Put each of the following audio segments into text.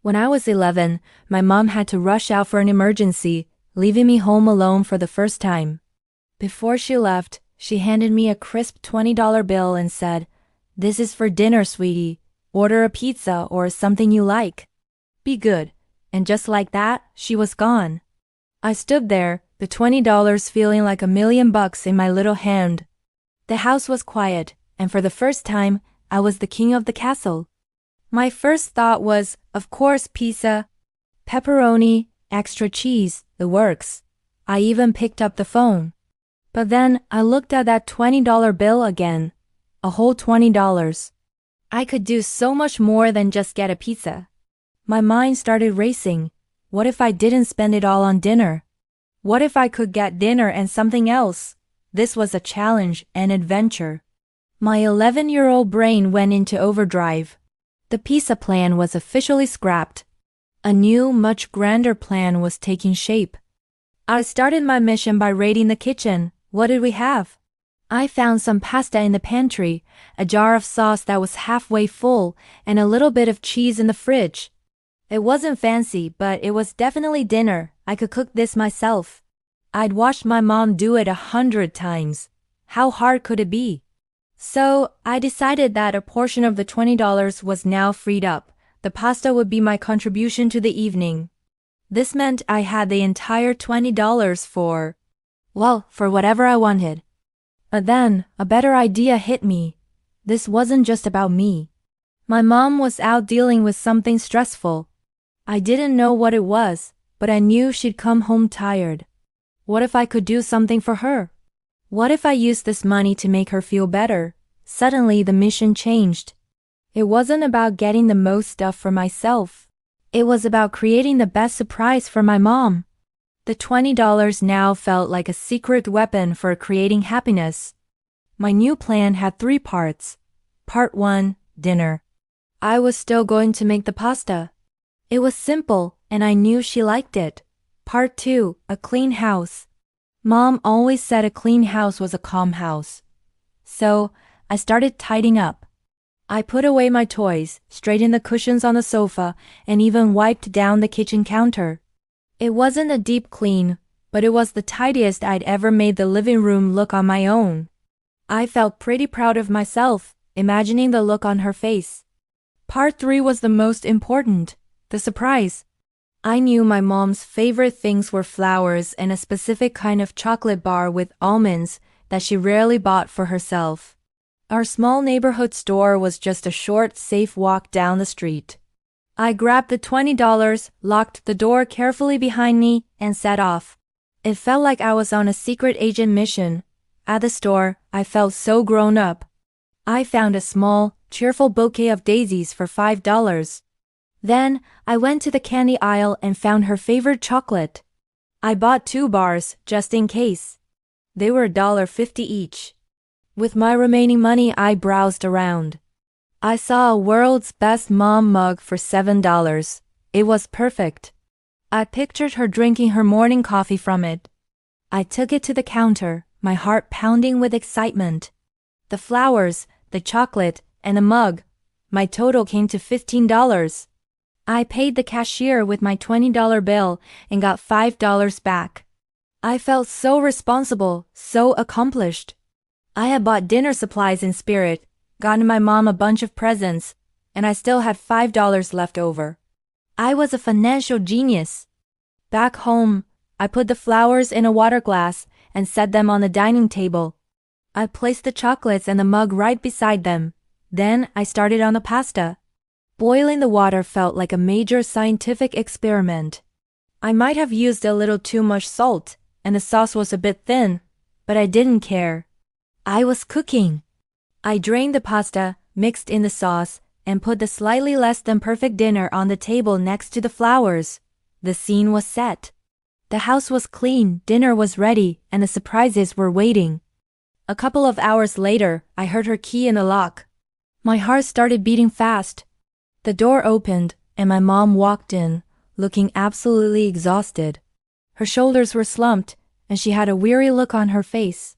When I was 11, my mom had to rush out for an emergency, leaving me home alone for the first time. Before she left, she handed me a crisp $20 bill and said, "This is for dinner, sweetie. Order a pizza or something you like. Be good." And just like that, she was gone. I stood there, the $20 feeling like $1,000,000 in my little hand. The house was quiet, and for the first time, I was the king of the castle. My first thought was, of course, pizza. Pepperoni, extra cheese, the works. I even picked up the phone. But then I looked at that $20 bill again. A whole $20. I could do so much more than just get a pizza. My mind started racing. What if I didn't spend it all on dinner? What if I could get dinner and something else? This was a challenge, an adventure. My 11-year-old brain went into overdrive. The pizza plan was officially scrapped. A new, much grander plan was taking shape. I started my mission by raiding the kitchen. What did we have? I found some pasta in the pantry, a jar of sauce that was halfway full, and a little bit of cheese in the fridge. It wasn't fancy, but it was definitely dinner. I could cook this myself. I'd watched my mom do it 100 times. How hard could it be? So, I decided that a portion of the $20 was now freed up. The pasta would be my contribution to the evening. This meant I had the entire $20 for whatever I wanted. But then, a better idea hit me. This wasn't just about me. My mom was out dealing with something stressful. I didn't know what it was, but I knew she'd come home tired. What if I could do something for her? What if I used this money to make her feel better? Suddenly, the mission changed. It wasn't about getting the most stuff for myself. It was about creating the best surprise for my mom. The $20 now felt like a secret weapon for creating happiness. My new plan had 3 parts. Part 1, dinner. I was still going to make the pasta. It was simple, and I knew she liked it. Part 2, a clean house. Mom always said a clean house was a calm house. So, I started tidying up. I put away my toys, straightened the cushions on the sofa, and even wiped down the kitchen counter. It wasn't a deep clean, but it was the tidiest I'd ever made the living room look on my own. I felt pretty proud of myself, imagining the look on her face. Part 3 was the most important, the surprise. I knew my mom's favorite things were flowers and a specific kind of chocolate bar with almonds that she rarely bought for herself. Our small neighborhood store was just a short, safe walk down the street. I grabbed the $20, locked the door carefully behind me, and set off. It felt like I was on a secret agent mission. At the store, I felt so grown up. I found a small, cheerful bouquet of daisies for $5. Then, I went to the candy aisle and found her favorite chocolate. I bought 2 bars, just in case. They were $1.50 each. With my remaining money, I browsed around. I saw a World's Best Mom mug for $7. It was perfect. I pictured her drinking her morning coffee from it. I took it to the counter, my heart pounding with excitement. The flowers, the chocolate, and the mug. My total came to $15. I paid the cashier with my $20 bill and got $5 back. I felt so responsible, so accomplished. I had bought dinner supplies in spirit, gotten my mom a bunch of presents, and I still had $5 left over. I was a financial genius. Back home, I put the flowers in a water glass and set them on the dining table. I placed the chocolates and the mug right beside them. Then I started on the pasta. Boiling the water felt like a major scientific experiment. I might have used a little too much salt, and the sauce was a bit thin, but I didn't care. I was cooking. I drained the pasta, mixed in the sauce, and put the slightly less than perfect dinner on the table next to the flowers. The scene was set. The house was clean, dinner was ready, and the surprises were waiting. A couple of hours later, I heard her key in the lock. My heart started beating fast. The door opened, and my mom walked in, looking absolutely exhausted. Her shoulders were slumped, and she had a weary look on her face.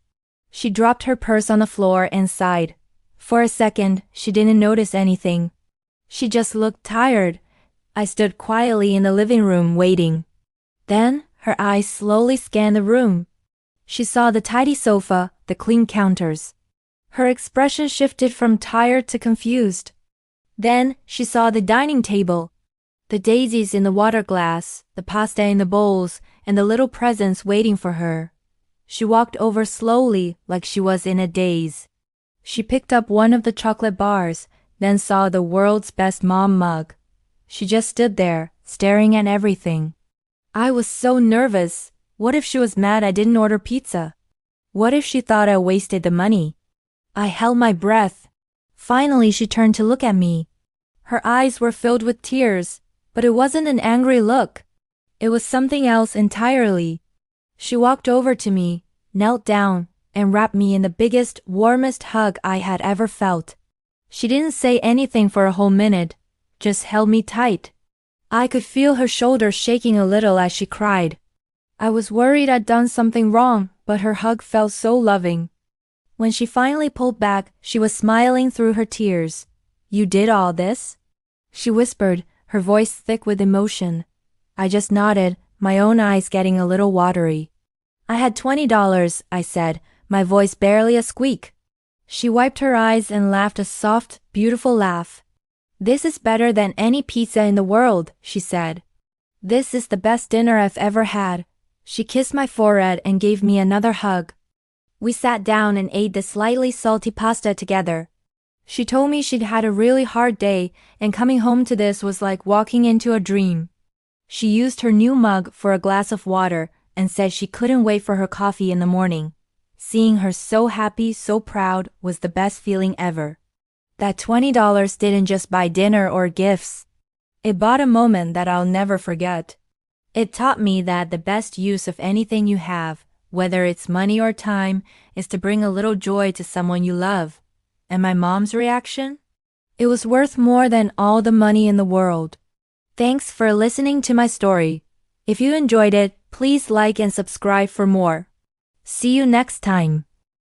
She dropped her purse on the floor and sighed. For a second, she didn't notice anything. She just looked tired, I stood quietly in the living room waiting. Then, her eyes slowly scanned the room. She saw the tidy sofa, the clean counters. Her expression shifted from tired to confused. Then, she saw the dining table. The daisies in the water glass, the pasta in the bowls, and the little presents waiting for her. She walked over slowly, like she was in a daze. She picked up one of the chocolate bars, then saw the world's best mom mug. She just stood there, staring at everything. I was so nervous. What if she was mad I didn't order pizza? What if she thought I wasted the money? I held my breath. Finally, she turned to look at me. Her eyes were filled with tears, but it wasn't an angry look. It was something else entirely. She walked over to me, knelt down, and wrapped me in the biggest, warmest hug I had ever felt. She didn't say anything for a whole minute, just held me tight. I could feel her shoulders shaking a little as she cried. I was worried I'd done something wrong, but her hug felt so loving. When she finally pulled back, she was smiling through her tears. "You did all this?" she whispered, her voice thick with emotion. I just nodded, my own eyes getting a little watery. "I had $20, I said, my voice barely a squeak. She wiped her eyes and laughed a soft, beautiful laugh. "This is better than any pizza in the world," she said. "This is the best dinner I've ever had." She kissed my forehead and gave me another hug. We sat down and ate the slightly salty pasta together. She told me she'd had a really hard day, and coming home to this was like walking into a dream. She used her new mug for a glass of water and said she couldn't wait for her coffee in the morning. Seeing her so happy, so proud, was the best feeling ever. That $20 didn't just buy dinner or gifts. It bought a moment that I'll never forget. It taught me that the best use of anything you have, whether it's money or time, is to bring a little joy to someone you love. And my mom's reaction? It was worth more than all the money in the world. Thanks for listening to my story. If you enjoyed it, please like and subscribe for more. See you next time.